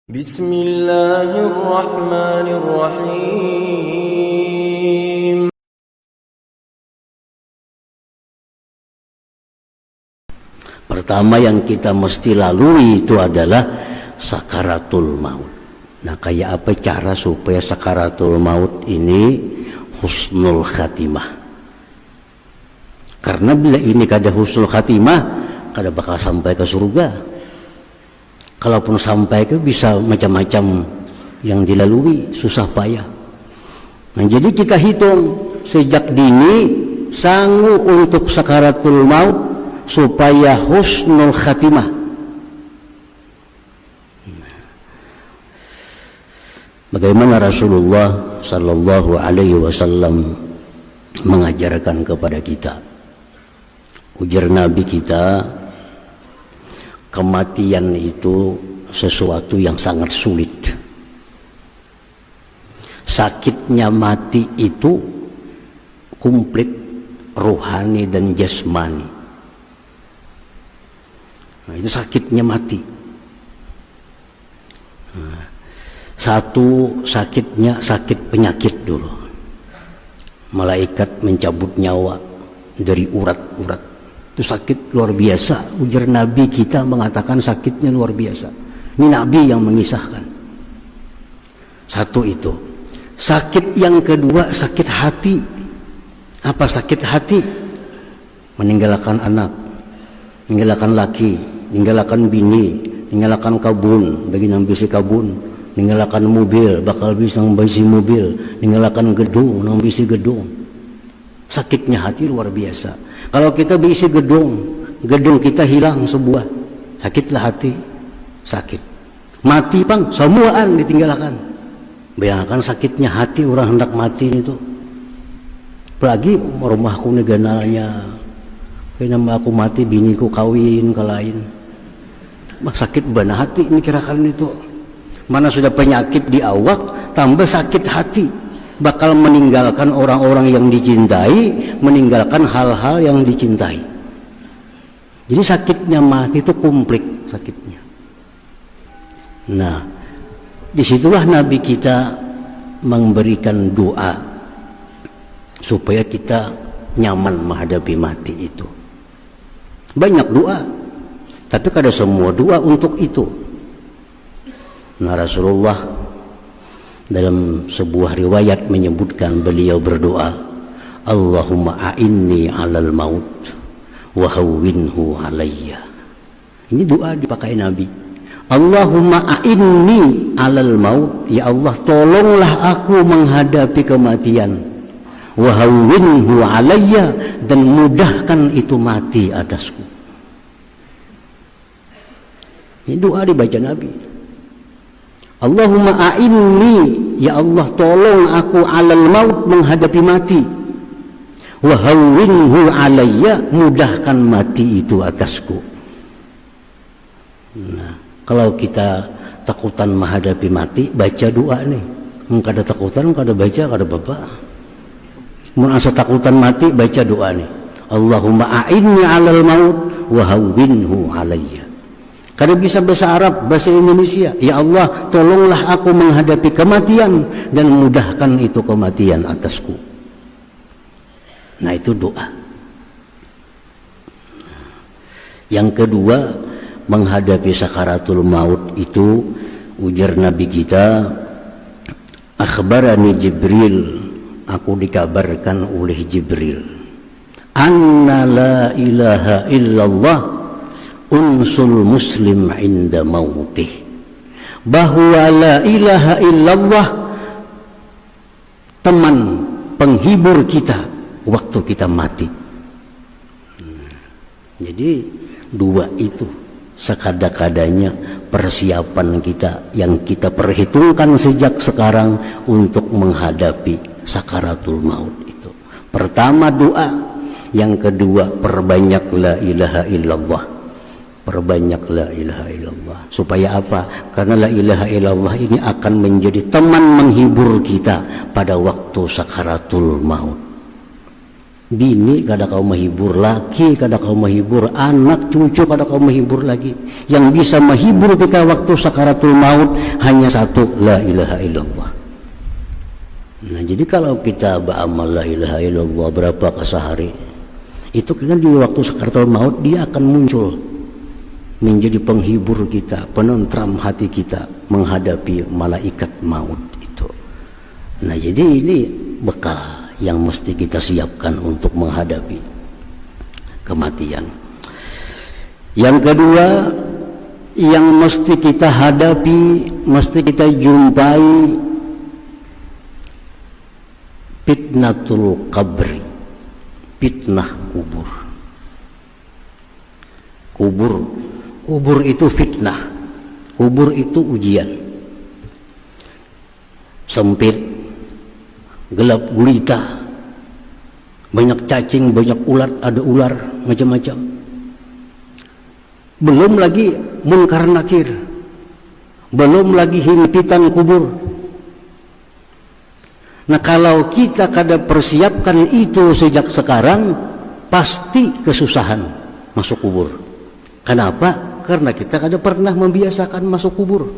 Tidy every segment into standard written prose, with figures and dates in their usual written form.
Bismillahirrahmanirrahim. Pertama yang kita mesti lalui itu adalah sakaratul maut. Nah, kayak apa cara supaya sakaratul maut ini husnul khatimah? Karena bila ini kada husnul khatimah, kada bakal sampai ke surga. Kalaupun sampai ke bisa macam-macam yang dilalui, susah payah. Nah, jadi kita hitung sejak dini sanggup untuk sakaratul maut supaya husnul khatimah. Bagaimana Rasulullah sallallahu alaihi wasallam mengajarkan kepada kita? Ujar Nabi kita, kematian itu sesuatu yang sangat sulit. Sakitnya mati itu komplit rohani dan jasmani. Nah, itu sakitnya mati. Nah, satu sakitnya sakit penyakit dulu. Malaikat mencabut nyawa dari urat-urat. Itu sakit luar biasa. Ujar Nabi kita mengatakan sakitnya luar biasa. Ini Nabi yang mengisahkan. Satu itu. Sakit yang kedua sakit hati. Apa sakit hati? Meninggalkan anak, meninggalkan laki, meninggalkan bini, meninggalkan kabun, bagi nang bisi kabun, meninggalkan mobil, bakal bisa bisi mobil, meninggalkan gedung, nang bisi gedung. Sakitnya hati luar biasa. Kalau kita berisi gedung kita hilang sebuah, sakitlah hati, sakit. Mati pang, semuaan ditinggalkan. Bayangkan sakitnya hati orang hendak mati itu. Apalagi rumahku negananya, kenapa aku mati, biniku kawin ke lain. Sakit benar hati ini kirakan itu. Mana sudah penyakit di awak, tambah sakit hati. Bakal meninggalkan orang-orang yang dicintai, meninggalkan hal-hal yang dicintai. Jadi sakitnya mati itu komplit sakitnya. Nah, disitulah Nabi kita memberikan doa supaya kita nyaman menghadapi mati itu. Banyak doa, tapi kada semua doa untuk itu. Nah, Rasulullah dalam sebuah riwayat menyebutkan beliau berdoa, Allahumma a'inni 'alal maut wa hawwinhu 'alayya. Ini doa dipakai Nabi. Allahumma a'inni 'alal maut, ya Allah tolonglah aku menghadapi kematian. Wa hawwinhu 'alayya, dan mudahkan itu mati atasku. Ini doa dibaca Nabi. Allahumma a'inni, ya Allah tolong aku 'alal maut menghadapi mati. Wa hawwinhu 'alayya, mudahkan mati itu atasku. Nah, kalau kita takutan menghadapi mati, baca doa nih. Kada takutan, kada baca, kada apa-apa. Mun asa takutan mati, baca doa nih. Allahumma a'inni 'alal maut wa hawwinhu 'alayya. Kada bisa bahasa Arab, bahasa Indonesia. Ya Allah, tolonglah aku menghadapi kematian dan mudahkan itu kematian atasku. Nah, itu doa. Yang kedua, menghadapi sakaratul maut itu, ujar Nabi kita, akhbarani Jibril, aku dikabarkan oleh Jibril, anna la ilaha illallah unsul muslim inda mautih, bahwa la ilaha illallah teman penghibur kita waktu kita mati. Jadi dua itu sekada-kadanya persiapan kita yang kita perhitungkan sejak sekarang untuk menghadapi sakaratul maut itu. Pertama doa, yang kedua perbanyak la ilaha illallah. Perbanyak la ilaha illallah. Supaya apa? Karena la ilaha illallah ini akan menjadi teman menghibur kita pada waktu sakaratul maut. Bini kada kau menghibur, laki kada kau menghibur, anak cucu kada kau menghibur lagi. Yang bisa menghibur kita waktu sakaratul maut hanya satu, la ilaha illallah. Nah, jadi kalau kita beramal la ilaha illallah berapa sehari, itu kan di waktu sakaratul maut dia akan muncul menjadi penghibur kita, penentram hati kita menghadapi malaikat maut itu. Nah, jadi ini bekal yang mesti kita siapkan untuk menghadapi kematian. Yang kedua yang mesti kita hadapi, mesti kita jumpai, fitnatul qabri, fitnah kubur. Kubur itu fitnah, kubur itu ujian. Sempit, gelap gulita, banyak cacing, banyak ulat, ada ular macam-macam. Belum lagi munkar nakir, belum lagi himpitan kubur. Nah, kalau kita kada persiapkan itu sejak sekarang, pasti kesusahan masuk kubur. Kenapa? Karena kita kada pernah membiasakan masuk kubur.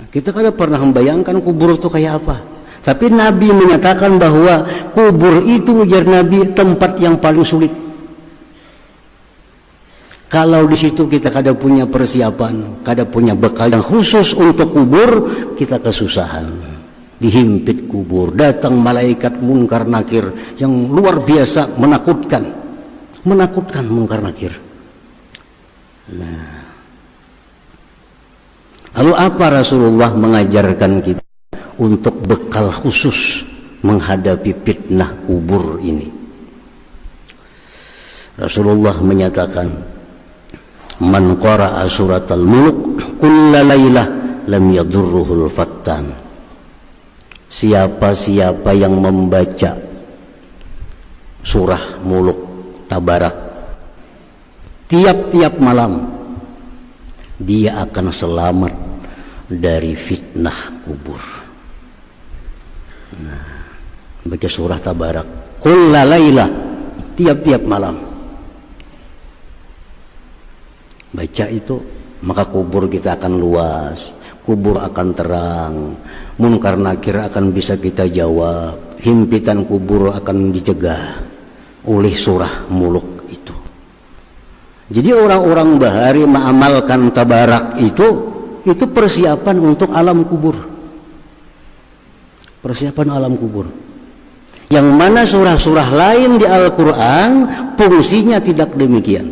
Kita kada pernah membayangkan kubur itu kayak apa. Tapi Nabi menyatakan bahwa kubur itu, ujar Nabi, tempat yang paling sulit. Kalau di situ kita kada punya persiapan, kada punya bekal yang khusus untuk kubur, kita kesusahan. Dihimpit kubur, datang malaikat munkar nakir yang luar biasa menakutkan. Menakutkan munkar nakir. Nah, lalu apa Rasulullah mengajarkan kita untuk bekal khusus menghadapi fitnah kubur ini? Rasulullah menyatakan, man qara'a suratal muluk kulla lailah lam yadurruhul fattan. Siapa-siapa yang membaca surah muluk tabarak tiap-tiap malam, dia akan selamat dari fitnah kubur. Nah, baca surah tabarak kulla lailah, tiap-tiap malam baca itu, maka kubur kita akan luas, kubur akan terang, munkar nakir akan bisa kita jawab, himpitan kubur akan dicegah oleh surah muluk itu. Jadi orang-orang bahari mengamalkan tabarak itu persiapan untuk alam kubur. Persiapan alam kubur. Yang mana surah-surah lain di Al-Quran fungsinya tidak demikian.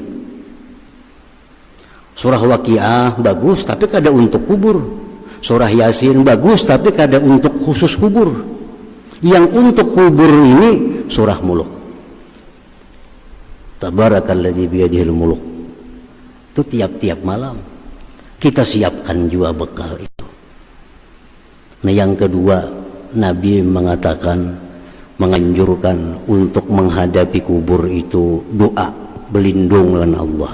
Surah Waqiah bagus tapi kada untuk kubur. Surah Yasin bagus tapi kada untuk khusus kubur. Yang untuk kubur ini surah muluk. Tabarakalladzi biyadihil muluk. Itu tiap-tiap malam kita siapkan juga bekal itu. Nah, yang kedua, Nabi mengatakan, menganjurkan untuk menghadapi kubur itu doa berlindung dengan Allah.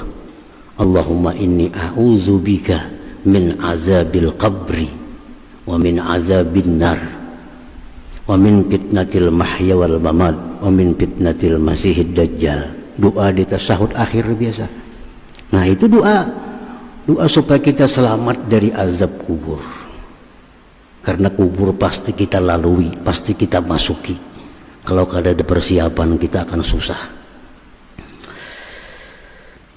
Allahumma inni a'udzubika min azabil qabri wa min azabin nar wa min fitnatil mahya wal mamat wa min fitnatil masihid dajjal. Doa di tasyahud akhir biasa. Nah, itu doa supaya kita selamat dari azab kubur. Karena kubur pasti kita lalui, pasti kita masuki. Kalau kada ada persiapan, kita akan susah.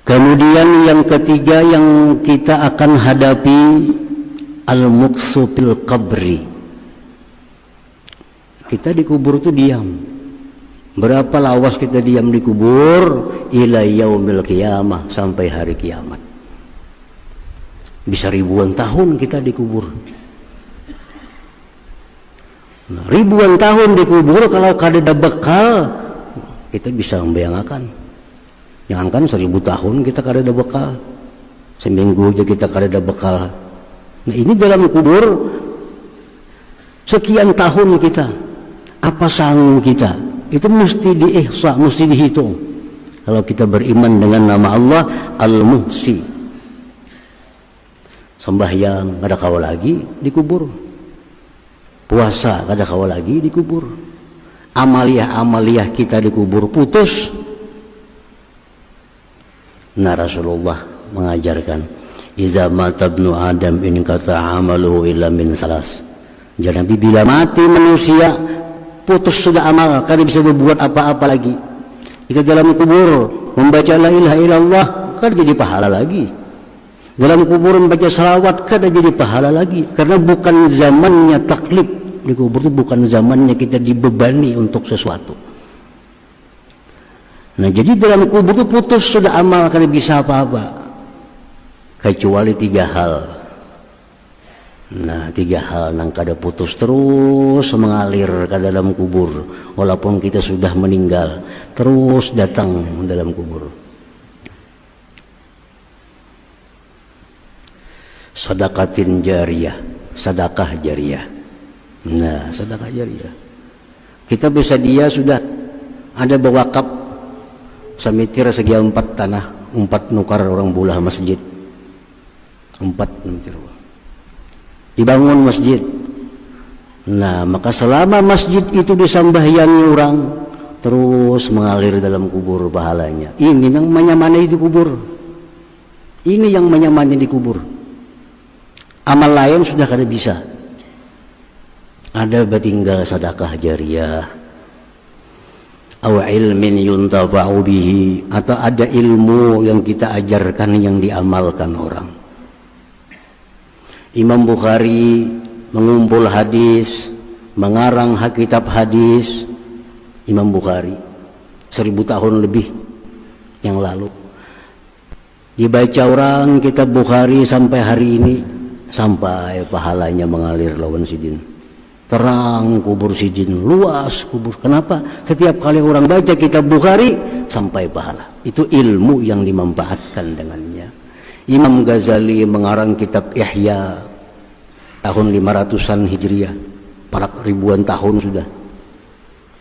Kemudian yang ketiga yang kita akan hadapi, al-muqsu fil qabri. Kita di kubur itu diam. Berapa lawas kita diam di kubur? Ila yaumil qiyamah, sampai hari kiamat. Bisa ribuan tahun kita dikubur. Nah, ribuan tahun dikubur, kalau kada bekal kita bisa membayangkan. Jangankan 1000 tahun kita kada ada bekal, seminggu aja kita kada ada bekal. Nah, ini dalam kubur sekian tahun kita, apa sanggup kita? Itu mesti diihsa, mesti dihitung. Kalau kita beriman dengan nama Allah Al-Muhsi, sembahyang kada kawal lagi dikubur, puasa kada kawal lagi dikubur, Amaliyah kita dikubur putus. Nah, Rasulullah mengajarkan, "Idza mata ibnu Adam in qata'a amaluhu illa min salas." Jadi Nabi, bila mati manusia putus sudah amal, kada bisa berbuat apa-apa lagi. Kita dalam kubur membaca la ilaha illallah, kada jadi pahala lagi. Dalam kubur membaca salawat, kada jadi pahala lagi, karena bukan zamannya taklif. Di kubur itu bukan zamannya kita dibebani untuk sesuatu. Nah, jadi dalam kubur itu putus sudah amal, kada bisa apa-apa kecuali 3 hal. Nah, 3 hal nang kada putus terus mengalir ke dalam kubur, walaupun kita sudah meninggal, terus datang dalam kubur. Sedekatin jariyah, sedekah jariyah. Nah, sedekah jariyah, kita bisa dia sudah ada berwakaf samitir segi 4 tanah, 4 nukar orang bulah masjid, 4 nukar dibangun masjid. Nah, maka selama masjid itu disembahyangi orang, terus mengalir dalam kubur pahalanya. Ini yang menyamani di kubur, ini yang menyamani di kubur. Amal lain sudah kada bisa. Ada tinggal sedekah jariyah, aw ilmin yuntafa'u bihi, atau ada ilmu yang kita ajarkan yang diamalkan orang. Imam Bukhari mengumpul hadis, mengarang kitab hadis. Imam Bukhari 1000 tahun lebih yang lalu dibaca orang kitab Bukhari sampai hari ini, sampai pahalanya mengalir lawan sidin. Terang kubur sidin, luas kubur. Kenapa? Setiap kali orang baca kitab Bukhari sampai pahala. Itu ilmu yang dimanfaatkan dengannya. Imam Ghazali mengarang kitab Ihya tahun 500-an Hijriah, para ribuan tahun sudah.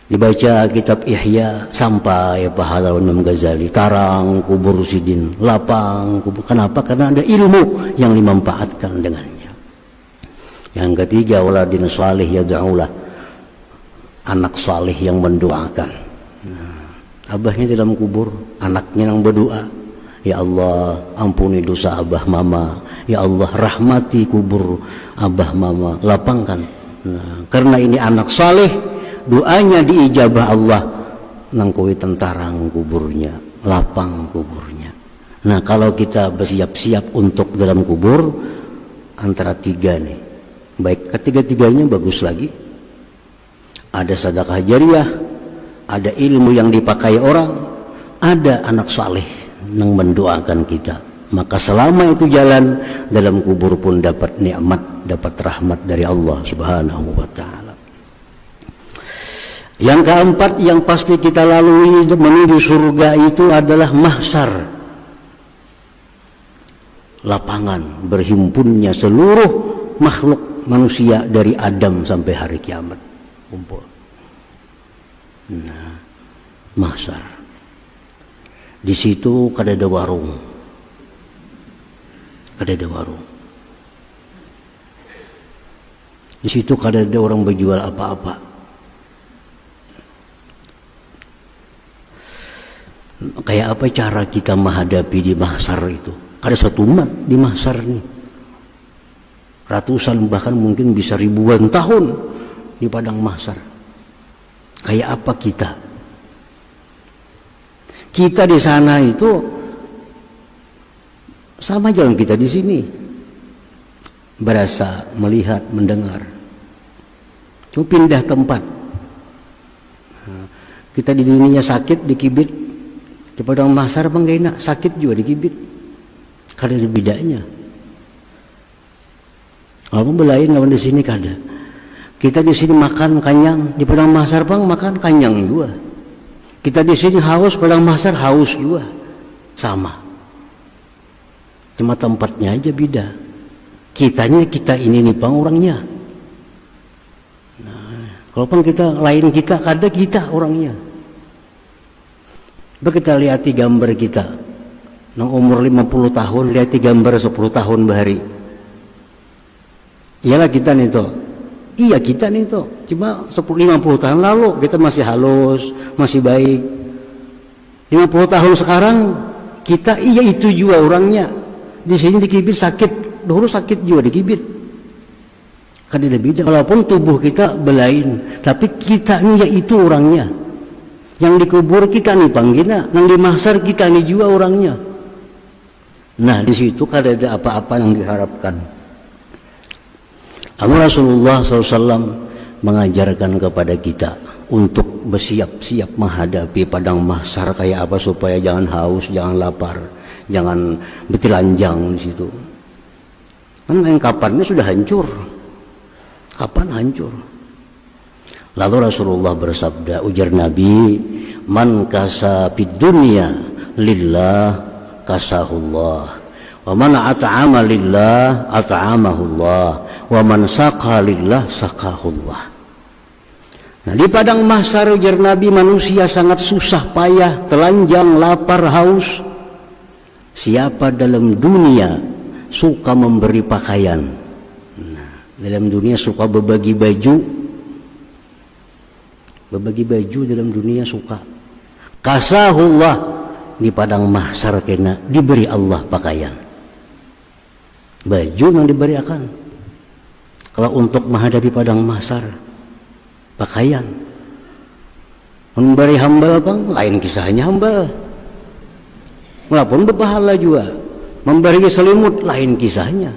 Dibaca kitab Ihya sampai pahala Imam Ghazali. Tarang kubur sidin, lapang kubur. Kenapa? Karena ada ilmu yang dimanfaatkan dengannya. Yang ketiga, waladin salih yad'ulah, anak salih yang mendoakan. Abahnya dalam kubur, anaknya yang berdoa, ya Allah ampuni dosa abah mama, ya Allah rahmati kubur abah mama, lapangkan. Nah, karena ini anak saleh, doanya diijabah Allah, nangkui tentarang kuburnya, lapang kuburnya. Nah, kalau kita bersiap-siap untuk dalam kubur, antara 3 nih, baik ketiga-tiganya bagus lagi. Ada sedekah jariyah, ada ilmu yang dipakai orang, ada anak saleh yang mendoakan kita. Maka selama itu jalan, dalam kubur pun dapat nikmat, dapat rahmat dari Allah Subhanahu wa ta'ala. Yang keempat yang pasti kita lalui menuju surga itu adalah mahsyar, lapangan berhimpunnya seluruh makhluk manusia dari Adam sampai hari kiamat kumpul. Nah, mahsyar. Di situ kada ada warung. Kada ada warung. Di situ kada ada orang berjual apa-apa. Kayak apa cara kita menghadapi di mahsyar itu? Kada satu umat di mahsyar ini. Ratusan bahkan mungkin bisa ribuan tahun di padang mahsyar. Kayak apa kita? Kita di sana itu sama jalan kita di sini, berasa, melihat, mendengar. Cuma pindah tempat. Kita di dunia sakit dikibit, di padang mahsyar bang gak enak, sakit juga dikibit. Kada ada bedanya. Kalau belain lawan di sini kada. Kita di sini makan kanyang, di padang mahsyar bang makan kanyang juga. Kita di sini haus, padang mahsyar haus juga. Sama. Cuma tempatnya aja beda. Kitanya kita ini nih bang orangnya. Nah, kalau pun kita lain kita, kada kita orangnya. Coba kita lihat gambar kita. Nang umur 50 tahun, lihat gambar 10 tahun bahari. Iyalah kita nih toh, Iya kita nih tuh, cuma 10-50 tahun lalu kita masih halus, masih baik. 50 tahun sekarang kita iya itu juga orangnya. Di sini dikibit sakit, dulu sakit juga dikibit. Kan tidak beda. Walaupun tubuh kita belain, tapi kita ini ya itu orangnya. Yang dikubur kita nih panggilnya, yang dimahsyar kita nih juga orangnya. Nah di situ kan ada apa-apa yang diharapkan. Rasulullah SAW mengajarkan kepada kita untuk bersiap-siap menghadapi padang mahsyar kayak apa supaya jangan haus, jangan lapar, jangan bertelanjang di situ. Kan kapannya sudah hancur. Kapan hancur? Lalu Rasulullah bersabda, ujar Nabi, man kasa fid dunya lillah kasahullah. Wa man at'ama lillah at'amahullah, wa man saqa lillah saqahullah. Nah, di padang mahsyar ujar Nabi, manusia sangat susah payah, telanjang, lapar, haus. Siapa dalam dunia suka memberi pakaian, nah, dalam dunia suka berbagi baju, dalam dunia suka, kasahullah, di padang mahsyar kena diberi Allah pakaian, baju yang diberikan. Kalau untuk menghadapi padang mahsyar, pakaian. Memberi hamba bang, lain kisahnya hamba. Walaupun berpahala juga. Memberi selimut, lain kisahnya.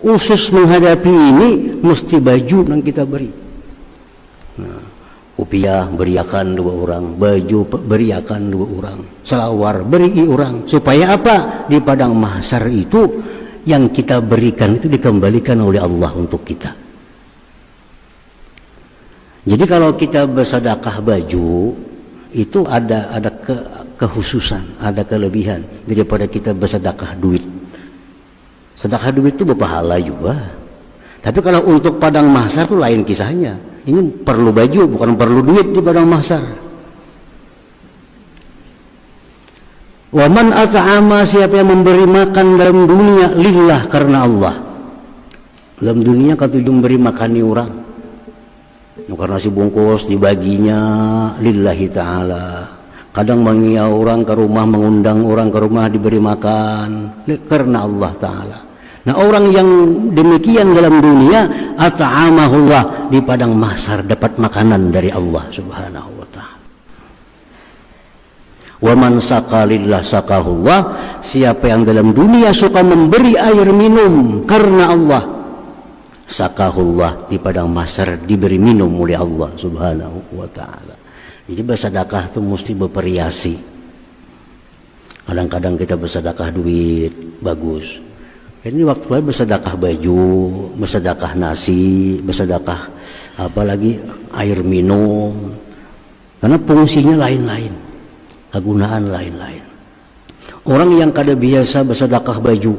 Khusus menghadapi ini, mesti baju yang kita beri. Nah, upiah beriakan 2 orang, baju beriakan 2 orang, selawar beri orang. Supaya apa? Di padang mahsyar itu yang kita berikan itu dikembalikan oleh Allah untuk kita. Jadi kalau kita bersedekah baju itu ada kekhususan, ada kelebihan daripada kita bersedekah duit. Sedekah duit itu berpahala juga. Tapi kalau untuk padang mahsyar itu lain kisahnya. Ini perlu baju, bukan perlu duit di padang mahsyar. Wa man at'ama, siapa yang memberi makan dalam dunia lillah, karena Allah. Dalam dunia kan tujuan memberi makani orang. Karena nasi bungkus dibaginya lillahi ta'ala. Kadang mengiau orang ke rumah, mengundang orang ke rumah diberi makan karena Allah Ta'ala. Nah orang yang demikian dalam dunia, at'amahullah, di padang mahsyar dapat makanan dari Allah Subhanahu wa ta'ala. Wa man saqa lillah saqahullah, siapa yang dalam dunia suka memberi air minum karena Allah, saqahullah, di padang mahsyar diberi minum oleh Allah Subhanahu wa ta'ala. Jadi bersedekah itu mesti bervariasi. Kadang-kadang kita bersedekah duit, bagus. Ini waktu lain bersedekah baju, bersedekah nasi, bersedekah apalagi air minum. Karena fungsinya lain-lain, kegunaan lain-lain. Orang yang kada biasa bersedekah baju,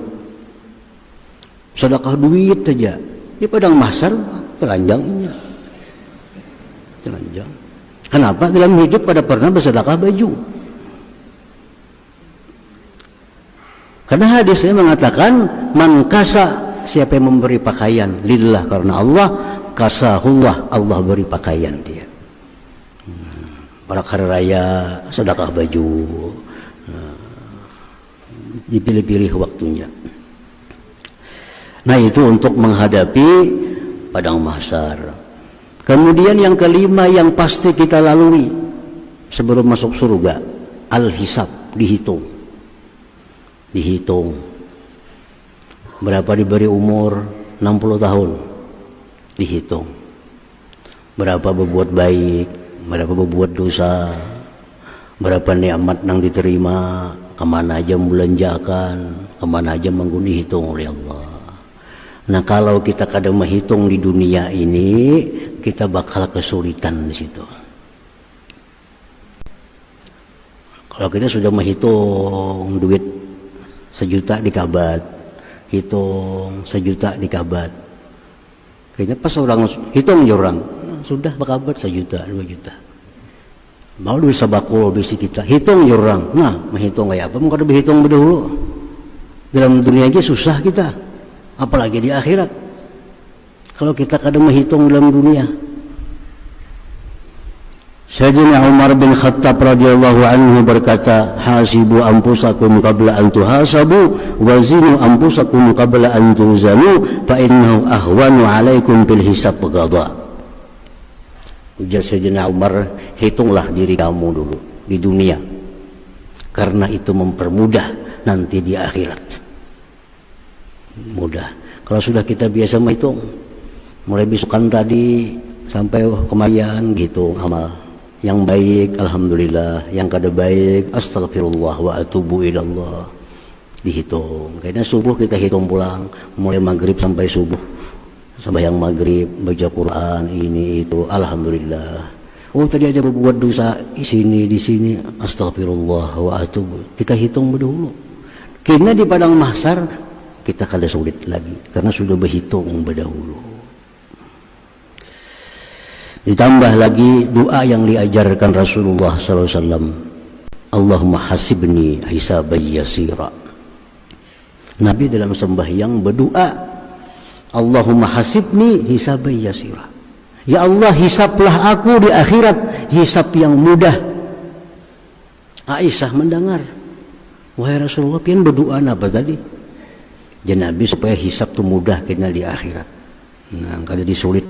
sedekah duit saja, di padang mahsyar telanjangnya. Telanjang. Kenapa? Dalam hidup pada pernah bersedekah baju. Karena hadisnya mengatakan, man kasa, siapa yang memberi pakaian lillah karena Allah, kasahullah, Allah beri pakaian dia. Pada hari raya sedekah baju, dipilih-pilih waktunya. Nah itu untuk menghadapi padang mahsyar. Kemudian yang kelima yang pasti kita lalui sebelum masuk surga, al-hisab, dihitung. Berapa diberi umur? 60 tahun. Dihitung. Berapa berbuat baik, berapa berbuat dosa, berapa nikmat yang diterima, kemana aja membelanjakan, kemana aja mengguni, hitung oleh Allah. Nah kalau kita kadang menghitung di dunia ini, kita bakal kesulitan di situ. Kalau kita sudah menghitung duit 1 juta dikabat, hitung 1 juta dikabat, kayaknya pas orang hitung ya orang, sudah bakabat 1 juta, 2 juta. Mau duit sabako bisi kita, hitung ya orang. Nah menghitung kayak apa? Mungkin berhitung dahulu. Dalam dunia aja susah kita, apalagi di akhirat. Kalau kita kadang menghitung dalam dunia. Sayyidina Umar bin Khattab radhiyallahu anhu berkata, hasibu anfusakum qabla an tuhasabu wa zinu anfusakum qabla an tuzanu fa innahu ahwanu alaikum bil hisab ghadha. Ujar Sayyidina Umar, hitunglah diri kamu dulu di dunia, karena itu mempermudah nanti di akhirat. Mudah. Kalau sudah kita biasa menghitung, mulai besokan tadi sampai kemarin gitu amal. Yang baik alhamdulillah, yang kada baik astagfirullah wa atubu ilallah, dihitung. Kayaknya subuh kita hitung pulang, mulai maghrib sampai subuh, sembahyang maghrib, baca Quran, ini itu alhamdulillah. Oh tadi aja berbuat dosa di sini astagfirullah wa atubu, kita hitung dulu. Kini di padang mahsyar kita kada sulit lagi karena sudah berhitung berdahulu. Ditambah lagi doa yang diajarkan Rasulullah SAW, Allahumma hasibni hisaban yasira. Nabi dalam sembahyang berdoa, Allahumma hasibni hisaban yasira. Ya Allah, hisaplah aku di akhirat hisap yang mudah. Aisyah mendengar, wahai Rasulullah, pian berdoa apa tadi? Ya Nabi, supaya hisap itu mudah kena di akhirat. Nah, kada disulit.